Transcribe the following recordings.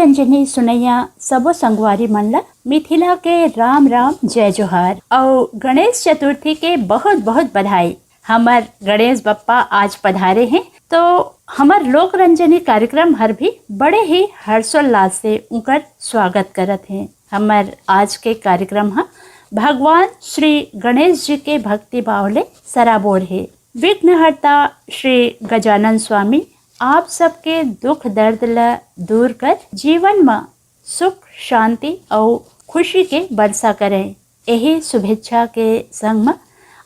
रंजनी सुनैया सबो संगवारी मन ला मिथिला के राम राम जय जोहार और गणेश चतुर्थी के बहुत बहुत बधाई। हमार गणेश बप्पा आज पधारे हैं तो हमार लोक रंजनी कार्यक्रम हर भी बड़े ही हर्षोल्लास से उनकर स्वागत करत हैं। हमार आज के कार्यक्रम हा भगवान श्री गणेश जी के भक्ति भाव ले सराबोर है। विघ्नहर्ता श्री गजानन स्वामी आप सबके दुख दर्द ला दूर कर जीवन में सुख शांति और खुशी के वर्षा करें। यही शुभेच्छा के संग में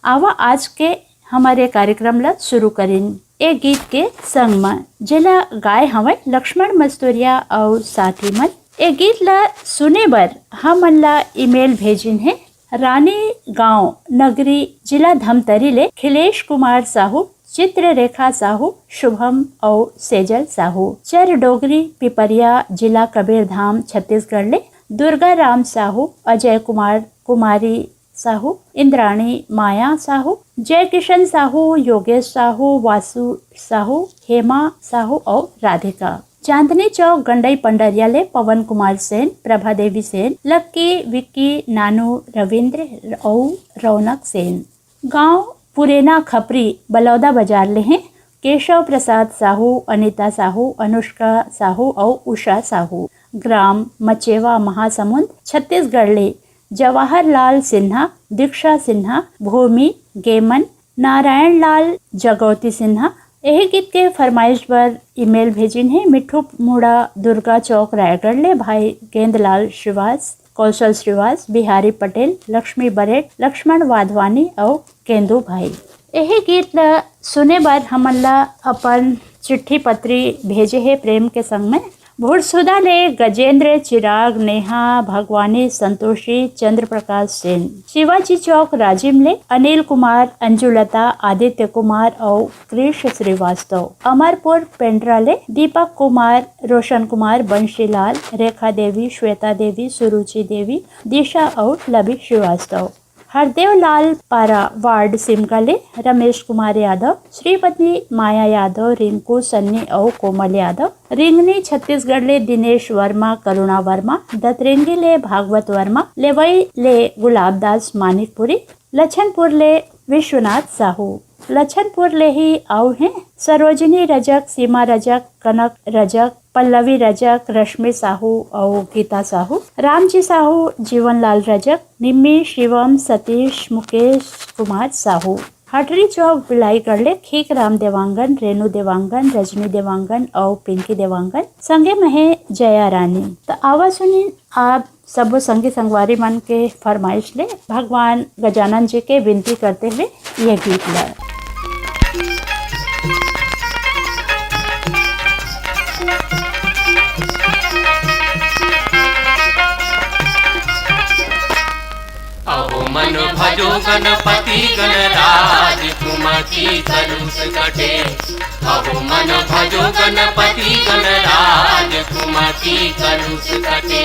आवा आज के हमारे कार्यक्रम ला शुरू करें। एक गीत के संग में जिला गाय हवे लक्ष्मण मस्तूरिया और साथी मन। एक गीत ला सुने बर हम ला ईमेल भेजिन है रानी गांव नगरी जिला धमतरी ले खिलेश कुमार साहू, चित्ररेखा साहू, शुभम और सेजल साहू। चर डोगरी पिपरिया जिला कबीरधाम छत्तीसगढ़ ले दुर्गा राम साहू, अजय कुमार कुमारी साहू, इंद्राणी माया साहू, जय किशन साहू, योगेश साहू, वासु साहू, हेमा साहू और राधिका। चांदनी चौक गंडई पंडरिया ले पवन कुमार सेन, प्रभा देवी सेन, लक्की, विक्की, नानू, रविंद्र और रौनक सेन। गांव पुरेना खपरी बलौदा बाजार ले हैं केशव प्रसाद साहू, अनीता साहू, अनुष्का साहू और उषा साहू। ग्राम मचेवा महासमुंद छत्तीसगढ़ ले जवाहरलाल सिन्हा, दीक्षा सिन्हा, भूमि गेमन, नारायण लाल जगौती सिन्हा। यही गीत के फरमाइश पर ईमेल भेजिन है मिठू मुड़ा दुर्गा चौक रायगढ़ ले भाई गेंदलाल श्रीवास, कौशल श्रीवास, बिहारी पटेल, लक्ष्मी बरेट, लक्ष्मण वाधवानी और केंदू भाई। यही गीत ला सुने बार हमन ला अपन चिट्ठी पत्री भेजे है प्रेम के संग में। भुरसुदा ले गजेंद्र, चिराग, नेहा, भगवानी, संतोषी, चंद्र प्रकाश सेन। शिवाजी चौक राजिम ले अनिल कुमार, अंजुलता, आदित्य कुमार और कृष श्रीवास्तव। अमरपुर पेंड्रा ले दीपक कुमार, रोशन कुमार, बंशीलाल, रेखा देवी, श्वेता देवी, सुरुचि देवी, दिशा और लवी श्रीवास्तव। हरदेव लाल पारा वार्ड सिमका ले रमेश कुमार यादव, श्रीपति माया यादव, रिंकू, सन्नी और कोमल यादव। रिंगनी छत्तीसगढ़ ले दिनेश वर्मा, करुणा वर्मा, दतरेंगी ले भागवत वर्मा, लेवई ले गुलाबदास मानिकपुरी, लछनपुर ले विश्वनाथ साहू। लछनपुर ले ही आउ हैं सरोजनी रजक, सीमा रजक, कनक रजक, पल्लवी रजक, रश्मि साहू और गीता साहू, रामजी साहू, जीवनलाल रजक, निम्मी, शिवम, सतीश, मुकेश कुमार साहू। हटरी चौक बिलाईगढ़ ले खीक राम देवांगन, रेणु देवांगन, रजनी देवांगन और पिंकी देवांगन। संगे में है जया रानी। तो आवाज सुनी आप सब संगी संगवारी मन के फरमाइश ले भगवान गजानन जी के विनती करते हुए यह गीत ला। अहो मन भजो गणपति गणराज कुमति कलुष कटे। अहो मन भजो गणपति गणराज कुमति कलुष कटे।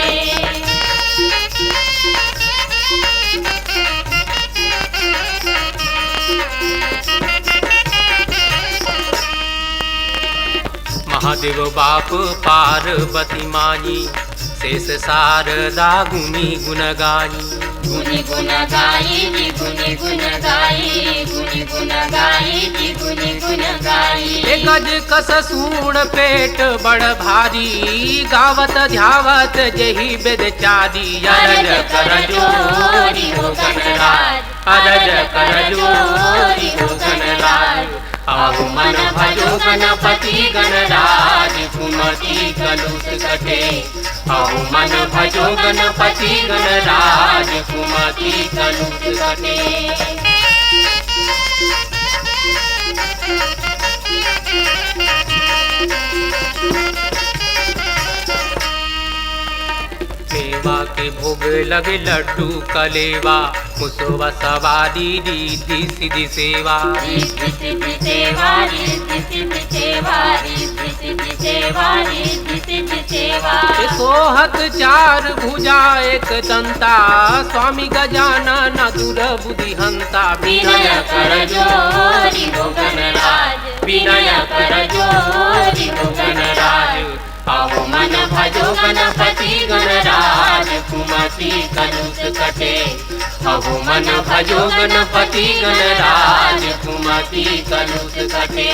महादेव बाप पार्वती माई, शेष शारदा गुनी गुण गाई। गुनी गुण गाई दी गुनी गुण गाई, गुनी गुण गाई दी गुनी गुण गाई। एक गज कस सूण पेट बड़ भारी, गावत ध्यावत जही वेद चारी। अरज कर जोरी हो गणराज, अरज कर जोरी हो गणराज। अहो मन भजो गणपति गणराज कुमति कलुष कटे। अहो मन भजो गणपति गणराज कुमति कलुष कटे। मेवा के भोग लगे लड्डू कलेवा, मुसवा सवारी रिद्धि सिद्धि सेवा। रिद्धि सिद्धि सेवा, रिद्धि सिद्धि सेवा, रिद्धि सिद्धि सेवा, रिद्धि सिद्धि सेवा। सोहत चार भुजा एक दंता, स्वामी गजानन दूर बुद्धि हंता। विनय कर जोरी हो गणराज, विनय कर जोरी हो गणराज। अहो मन भजो गणपति गणराज कुमति कलुष कटे अहो मन भजो गणपति गणराज कुमति कलुष कटे।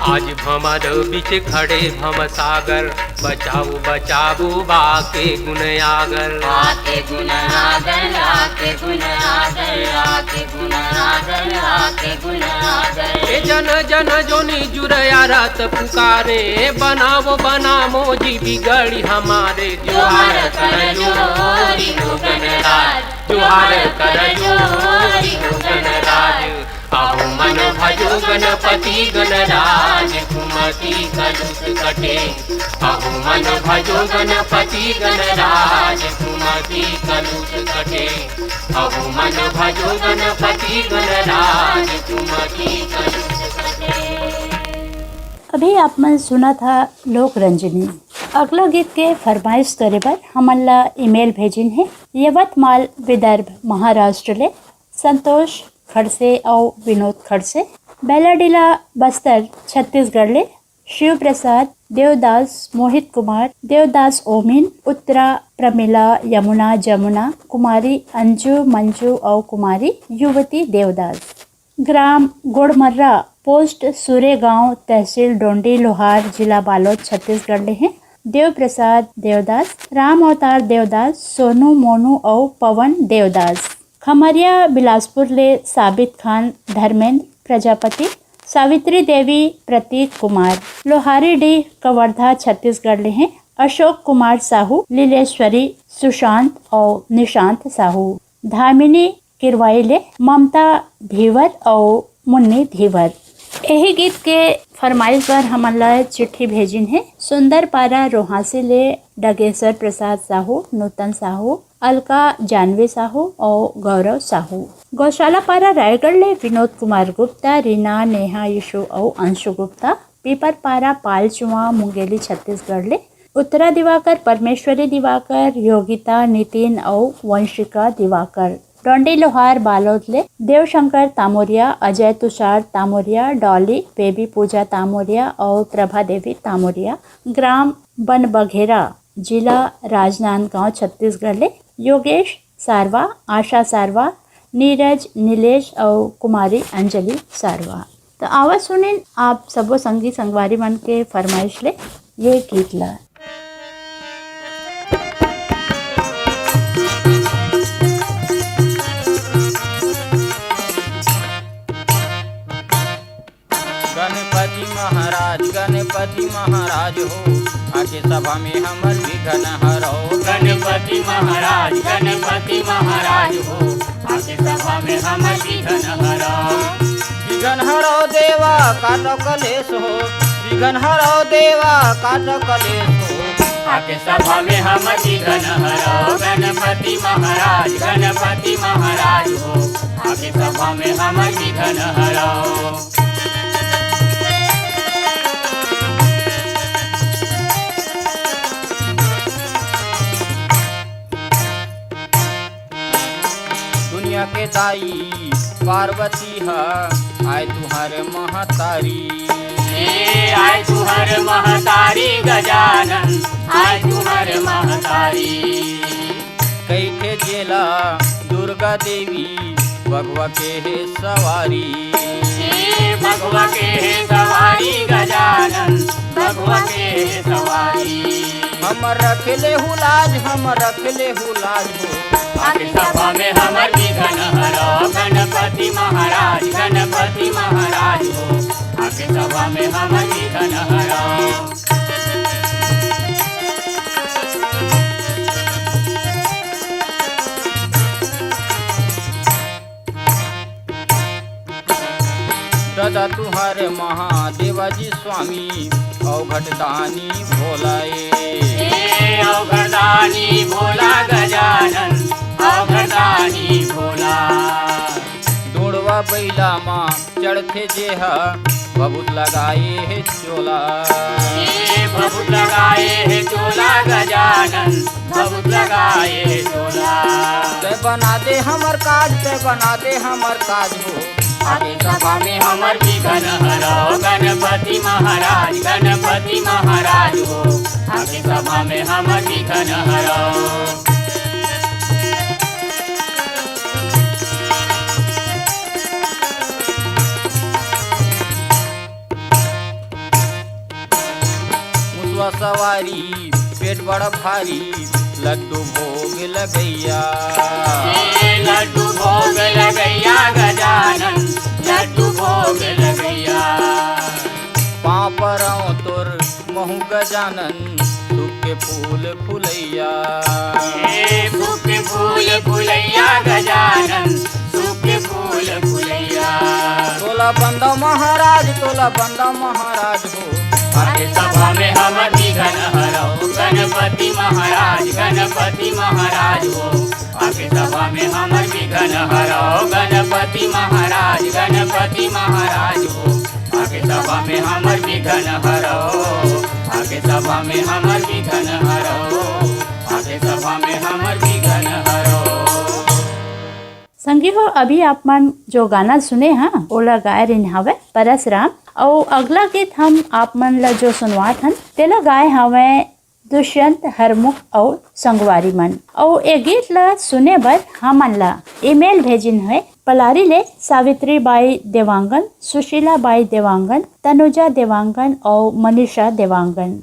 आज भमर बिच खड़े भम सागर बचाओ बचाओ बाके गुण आगर आके गुण आगर आके गुण आगर आके गुण आगर आके गुण आगर। ए जन जन जोनी जुरया रात पुकारे बनावो बनामो जी बिगड़ी हमारे जोहार कर जोरी हो गणराज जोहार कर जोरी हो गणराज अहो मन भजो गणपति गणराज कुमति कलुष कटे अहो मन भजो गणपति गणराज कुमति कलुष कटे अहो मन भजो गणपति गणराज कुमति कलुष कटे। अभी आप मन सुना था लोक रंजनी। अगला गीत के फरमाइश करे पर हमला ईमेल भेजिन है यवतमाल विदर्भ महाराष्ट्र ले संतोष खड़से और विनोद खड़से बेलाडीला बस्तर छत्तीसगढ़ ले शिव प्रसाद देवदास मोहित कुमार देवदास ओमिन उत्तरा प्रमिला यमुना जमुना कुमारी अंजू मंजू और कुमारी युवती देवदास ग्राम गोड़मर्रा पोस्ट सूर्यगांव तहसील डोंडी लोहार जिला बालोद छत्तीसगढ़ ले हैं देव प्रसाद देवदास राम अवतार देवदास सोनू मोनू और पवन देवदास खमरिया बिलासपुर ले साबित खान धर्मेंद्र प्रजापति सावित्री देवी प्रतीक कुमार लोहारी डी कवर्धा छत्तीसगढ़ ले हैं अशोक कुमार साहू लीलेश्वरी सुशांत और निशांत साहू धामिनी किरवाई ले ममता धीवर और मुन्नी धीवर। यही गीत के फरमाइश पर हमला चिट्ठी भेजिन है सुंदर पारा रोहासी ले डगेश्वर प्रसाद साहू नूतन साहू अलका जानवी साहू और गौरव साहू गौशाला पारा रायगढ़ ले विनोद कुमार गुप्ता रीना नेहा यशु और अंशु गुप्ता पीपर पारा पालचुआ मुंगेली छत्तीसगढ़ ले उत्तरा दिवाकर परमेश्वरी दिवाकर योगिता नितिन और वंशिका दिवाकर डोंडी लोहार बालोद ले देवशंकर तामोरिया अजय तुषार तामोरिया डॉली बेबी पूजा तामोरिया और प्रभा देवी तामोरिया ग्राम बन बघेरा जिला राजनांदगांव छत्तीसगढ़ ले योगेश सारवा आशा सारवा नीरज नीलेश और कुमारी अंजलि सारवा। तो आवाज सुनिन आप सबो संगी संगवारी मन के फरमाइश ले ये गीत ला। गणपति महाराज हो आके सभा में हमर विघ्न हरो गणपति महाराज हो आके सभा में हमर विघ्न हरो देवा काटो कलेश हो विघ्न हरो देवा काटो कलेश हो आके सभा में हमर विघ्न हरो गणपति महाराज हो आके सभा में हमर विघ्न हरो। के दाई पार्वती है आय तुहरे महतारी आय तुहरे महतारी गजानन आय तुहरे महतारी कैठे जेला दुर्गा देवी भगवा के है सवारी भगवा के है सवारी गजानन भगवा के है सवारी हम रखले हुलाज हो आके सभा में हमर विघ्न हरो गणपति महाराज हो आके सभा में हमर विघ्न हरो। दादा तुहरे महादेवा जी स्वामी अवघटदानी भोलाए अवघटदानी भोला गजानन अवघटदानी भोला दौड़वा बैला माँ चढ़ते जे है बहुत लगाए है चोला बहुत लगाए है चोला गजानन बहुत लगाए टोला। ते बना दे हमर काज, ते बना दे हमर काज हो। आगे सभा में हमर विघन हरो गणपति महाराज, गणपति महाराज हो। आगे सभा में हमर विघन हरो। मुसवा सवारी पेट बड़ा भारी, लड्डू भोग लगैया। लड्डू भोग लगैया गजानन, लड्डू भोग लगैया। पाँव परौं तोर महु गजानन, सूखे फूल फुलैया। सूखे फूल फुलैया गजानन, सूखे फूल फुलैया। तोला बंदा महाराज, तोला बंदा महाराज हो। आगे सभा में हमर विघन हरो गणपति महाराज, गणपति महाराज हो। आगे सभा में हमर विघन हरो गणपति महाराज, गणपति महाराज हो। आगे सभा में हमर विघन हरो। आगे सभा में हमर विघन हरो। आगे सभा में हमर विघन हरो। संगी हो, अभी आप मन जो गाना सुने हाँ ओला गाय रिन हवे परसराम। और अगला गीत हम आप मन ला जो सुनवात हन तेला गाय हवे दुष्यंत हरमुख और संगवारी मन। और ये गीत ला सुने बर हमन ला ईमेल भेजिन है पलारी ले सावित्री बाई देवांगन, सुशीला बाई देवांगन, तनुजा देवांगन और मनीषा देवांगन।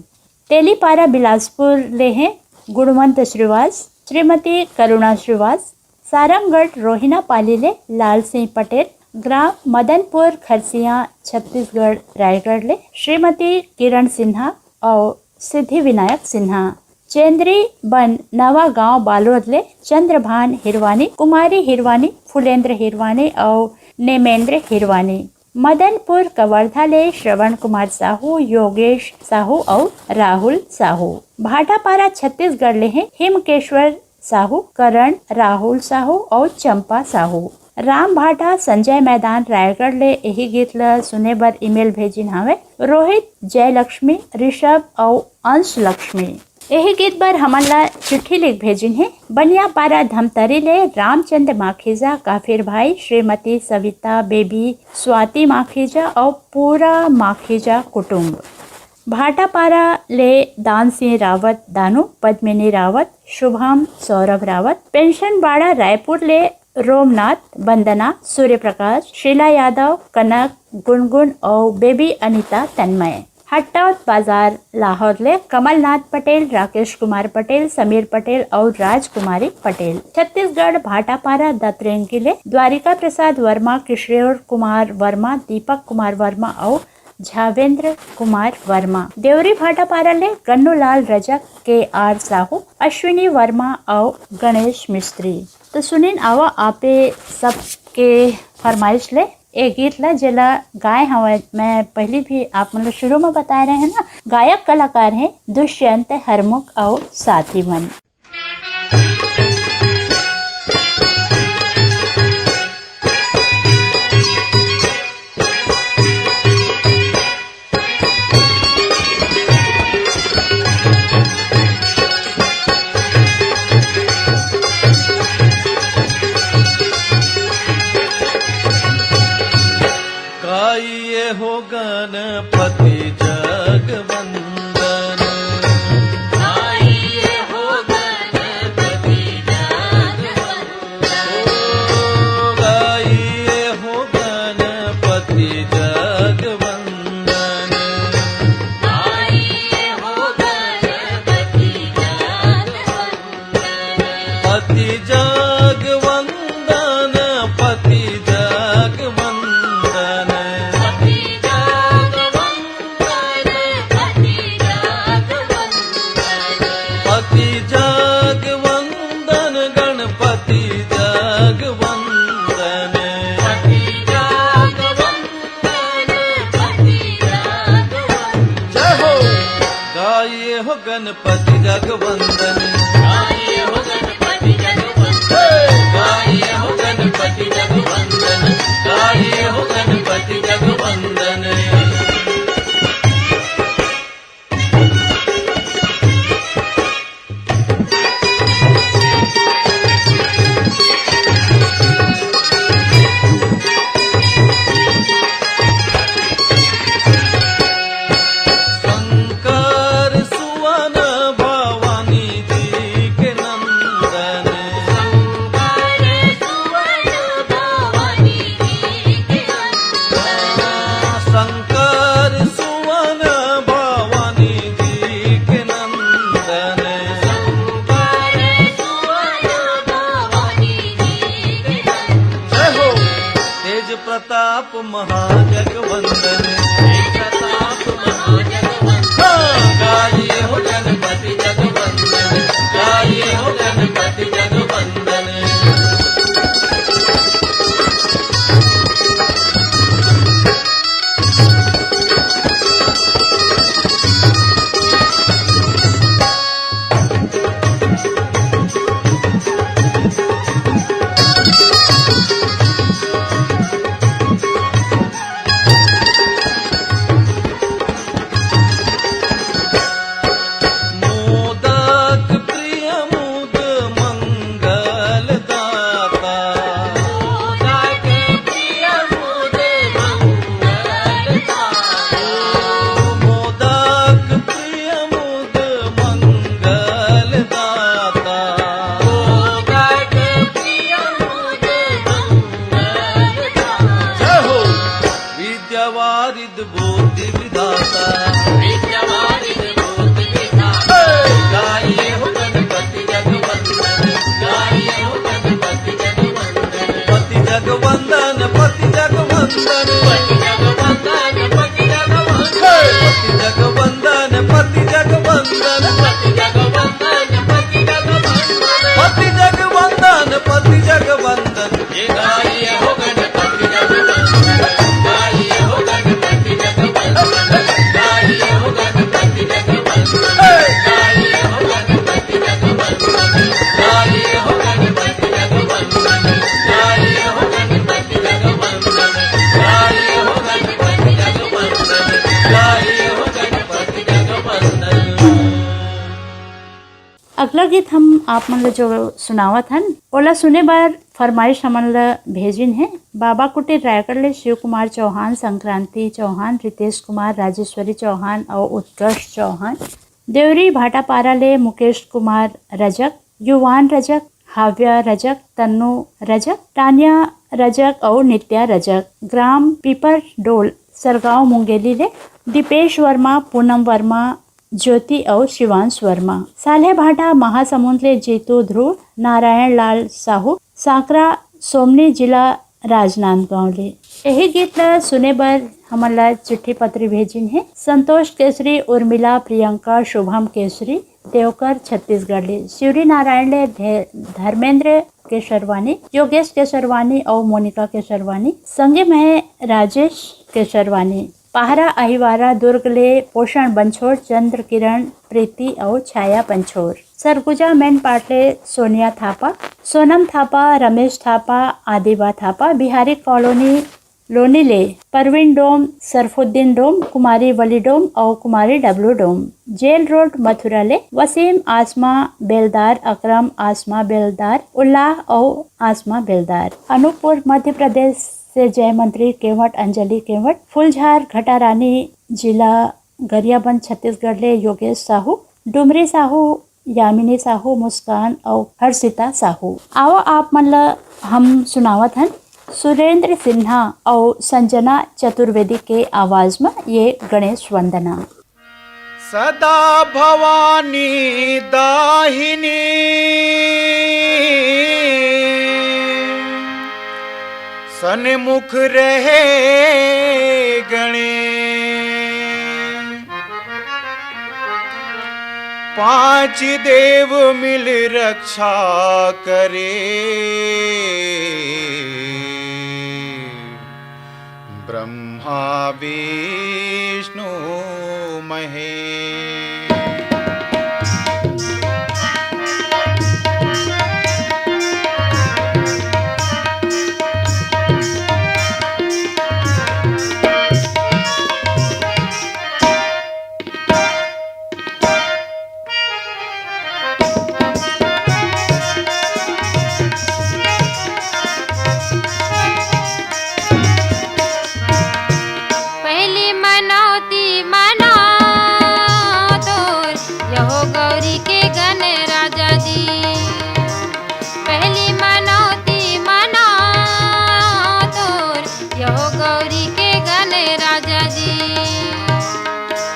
तेलीपारा बिलासपुर ले हैं गुणवंत श्रीवास, श्रीमती करुणा श्रीवास। सारंगढ़ रोहिना पाली ले लाल सिंह पटेल, ग्राम मदनपुर खरसिया छत्तीसगढ़ रायगढ़ ले श्रीमती किरण सिन्हा और सिद्धि विनायक सिन्हा। चेंद्री बन नवा गांव बालोद ले चंद्रभान हिरवानी, कुमारी हिरवानी, फुलेंद्र हिरवानी और नेमेंद्र हिरवानी। मदनपुर कवर्धा ले श्रवण कुमार साहू, योगेश साहू और राहुल साहू। भाटापारा छत्तीसगढ़ ले हैं हिमकेश्वर साहू, करण, राहुल साहू और चंपा साहू। राम भाटा संजय मैदान रायगढ़ ले यही गीत ला सुने बर ईमेल भेजिन हावे रोहित, जयलक्ष्मी, ऋषभ और अंश लक्ष्मी। यही गीत बर हमन ला चिट्ठी लिख भेजिन है बनियापारा धमतरी ले रामचंद्र माखीजा, काफिर भाई, श्रीमती सविता, बेबी स्वाति माखीजा और पूरा माखीजा कुटुंब। भाटापारा ले दान सिंह रावत दानू, पद्मिनी रावत, शुभम सौरभ रावत। पेंशन बाड़ा रायपुर ले रोमनाथ, वंदना, सूर्य प्रकाश, शीला यादव, कनक, गुनगुन और बेबी अनीता तन्मय। हट्टौत बाजार लाहौर ले कमलनाथ पटेल, राकेश कुमार पटेल, समीर पटेल और राजकुमारी पटेल। छत्तीसगढ़ भाटापारा दत्रेंगी ले द्वारिका प्रसाद वर्मा, किशोर कुमार वर्मा, दीपक कुमार वर्मा और झावेंद्र कुमार वर्मा। देवरी भाटापारा ले गन्नूलाल रजक, के आर साहू, अश्विनी वर्मा और गणेश मिस्त्री। तो सुनिन आवा आपे सबके फरमाइश ले एक गीत ला जेला गाय हवा। मैं पहले भी आप मतलब शुरू में बता रहे हैं ना, गायक कलाकार हैं दुष्यंत हरमुख और साथी मन। हो गणपति जगवंदन, आइए हो गणपति जगवंदन। आइए हो गणपति जगवंदन, आइए हो गणपति जगवंदन। पति जगवंदन, पति जगवंदन, पति जगवंदन, गणपति जगवंदन, पति जगवंदन, पति जगवंदन। जय हो। गाइए हो गणपति जगवंदन, आइए हो गणपति जगवंदन, गाइए हो गणपति जगवंदन, गाइए हो गणपति जगवंदन। विद्य बुद्धि विधाता विद्यावारिद बुद्धि विधाता गाइए हो गणपति जगवंदन गाइए हो गणपति जगवंदन पति जगवंदन पति जगवंदन पति जगवंदन पति जगवंदन पति जगवंदन पति जगवंदन पति जगवंदन पति जगवंदन पति जगवंदन पति जगवंदन ये गाइए हो गणपति जगवंदन गाइए हो गणपति जगवंदन गाइए हो गणपति जगवंदन गाइए हो गणपति जगवंदन गाइए हो गणपति जगवंदन गाइए हो गणपति जगवंदन गाइए हो गणपति जगवंदन गाइए हो गणपति जगवंदन। अगला गीत हम आप मन ला जो सुनावत हन ओला सुने बार फरमाइश हमन ला भेजिन है। बाबा कुटीर रायगढ़ ले शिव कुमार चौहान, संक्रांति चौहान, रितेश कुमार, राजेश्वरी चौहान और उत्कर्ष चौहान। देवरी भाटापारा ले मुकेश कुमार रजक, युवान रजक, हाव्या रजक, तन्नू रजक, तानिया रजक और नित्या रजक। ग्राम पीपर डोल सरगांव मुंगेली ले दीपेश वर्मा, पूनम वर्मा, ज्योति और शिवांश वर्मा। साले भाटा महासमुंद ले जीतू ध्रुव, नारायण लाल साहू, साकरा सोमनी जिला राजनांदगांव ले। यही गीत ला सुने बर हमन ला चिट्ठी पत्री भेजिन है। संतोष केसरी, उर्मिला, प्रियंका, शुभम केसरी, देवकर छत्तीसगढ़ ले। शिवरी नारायण ले धर्मेंद्र केशरवानी, योगेश केशरवानी और मोनिका केशरवानी। संगे में राजेश केशरवानी। पहरा अहिवारा दुर्ग ले पोषण बंछोड़, चंद्र किरण, प्रीति और छाया पंछोर। सरगुजा मेन पाटले सोनिया थापा, सोनम थापा, रमेश थापा, आदिबा थापा। बिहारी कॉलोनी लोनी ले परवीन डोम, सरफुद्दीन डोम, कुमारी वली डोम और कुमारी डब्लू डोम। जेल रोड मथुरा ले वसीम, आसमा बेलदार, अकरम, आसमा बेलदार, उल्लाह और आसमा बेलदार। अनूपपुर मध्य प्रदेश से जय मंत्री केवट, अंजलि केवट। फुलझार घटारानी जिला गरियाबंद छत्तीसगढ़ ले योगेश साहू, डुमरी साहू, यामिनी साहू, मुस्कान और हर्षिता साहू। आओ आप मन ला हम सुनावत हन सुरेंद्र सिन्हा और संजना चतुर्वेदी के आवाज में ये गणेश वंदना। सदा भवानी दाहिनी सन्मुख रहे गणेश, पांच देव मिल रक्षा करे, ब्रह्मा विष्णु महेश।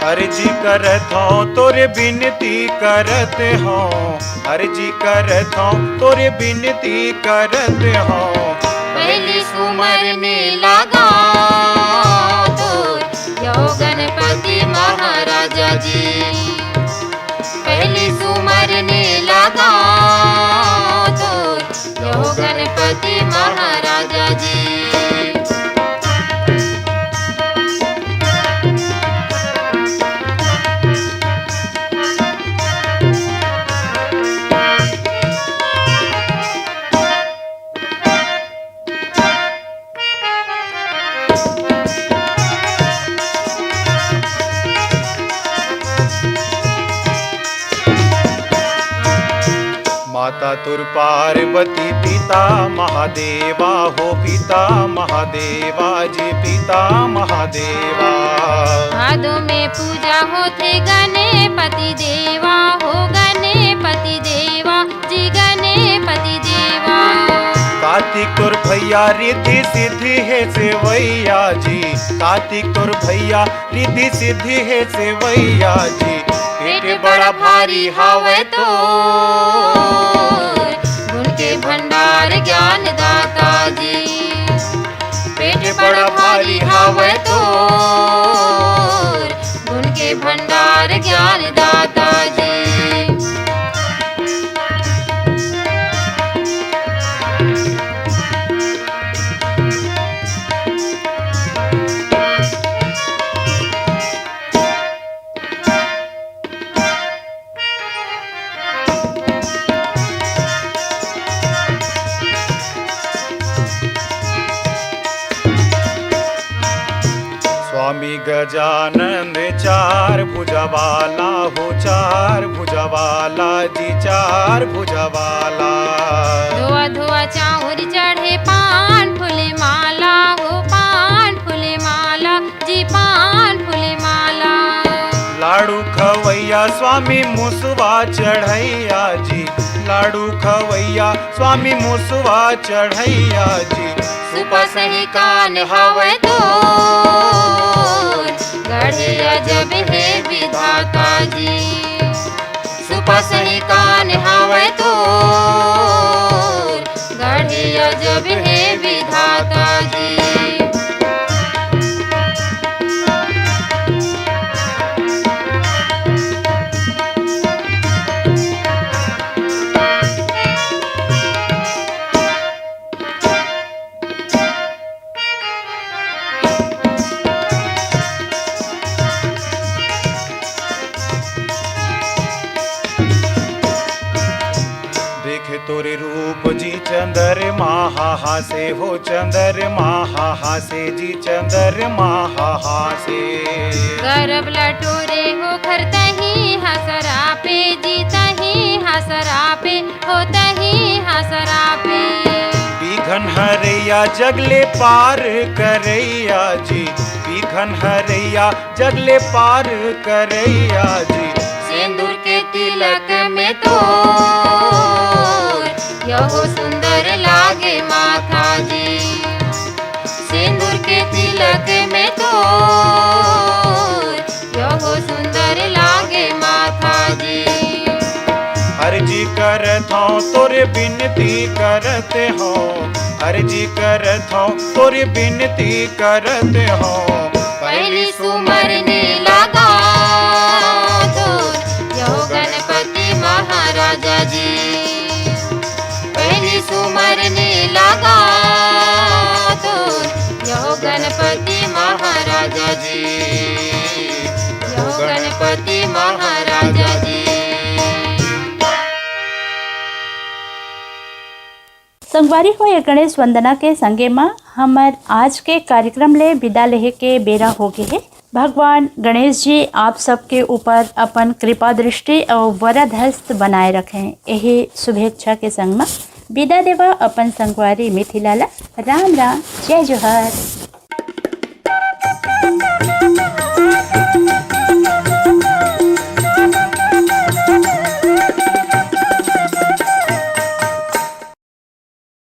अर्जी करत हूँ तोरे बिनती करत हूँ, अर्जी करत हूँ तोरे बिनती करत हूँ। पहली सुमरने लगा तोर यो गणपति महाराजा जी, पहली सुमरने लगा तोर यो गणपति महाराजा जी। माता तुर पार्वती, पिता महादेवा हो, पिता महादेवा जी, पिता महादेवा। भादों में पूजा होते गणपति देवा हो, गणपति देवा जी, गणपति देवा। कार्तिक कार्तिक तोर भैया रिद्धि सिद्धि है सेवैया जी, कार्तिक तोर भैया रिद्धि सिद्धि है सेवैया जी। पेट बड़ा भारी हावे तो गुण के भंडार ज्ञान दाता जी। पेट बड़ा भारी हावे तो गुण के भंडार ज्ञान दाता जी। स्वामी गजानंद चार भुजा वाला हो, चार भुजा वाला जी, चार भुजा वाला। धोआ धोआ चाउर चढ़े पान फूले माला हो, पान फूले माला जी, पान फूले माला। लाडू खवैया स्वामी मुसवा चढ़ैया जी, लाडू खवैया स्वामी मुसवा चढ़ैया जी। सुपा सही कान हवे तो गढ़िया जब है विधाता जी। सुपा सही कान हवे तो गढ़िया जब है विधाता जी। देखे तोरे रूप जी चंद्रमा हासे हो, चंद्रमा हासे जी, चंद्रमा हासे। गर्भ लटोरे हो घर तही हसरा पे जी, तही हसरा पे हो, तही हसरा पे। बिघन हरैया जगले पार करैया जी, बिघन हरैया जगले पार करैया जी। सिंदूर के तिलक में तो यहो सुंदर लागे माथा जी। सिंदूर के तिलक में तो यहो सुंदर लागे माथा जी। अर्जी करत हूँ तोरे बिनती करते हो, अर्जी करत हूँ तोरे बिनती करते हो। पहली सुमरने लगा तो यहो गणपति महाराजा जी। पहली सुमरने लगा तो यहो गणपति महाराजा जी, यहो गणपति महाराजा जी। संगवारी हो ये गणेश वंदना के संगे माँ हमार आज के कार्यक्रम ले विदा लेहे के बेरा हो गए है। भगवान गणेश जी आप सबके ऊपर अपन कृपा दृष्टि और वरद हस्त बनाए रखें, यही शुभेच्छा के संग में विदा देवा अपन संगवारी मिथिलाला। राम राम, जय जोहार।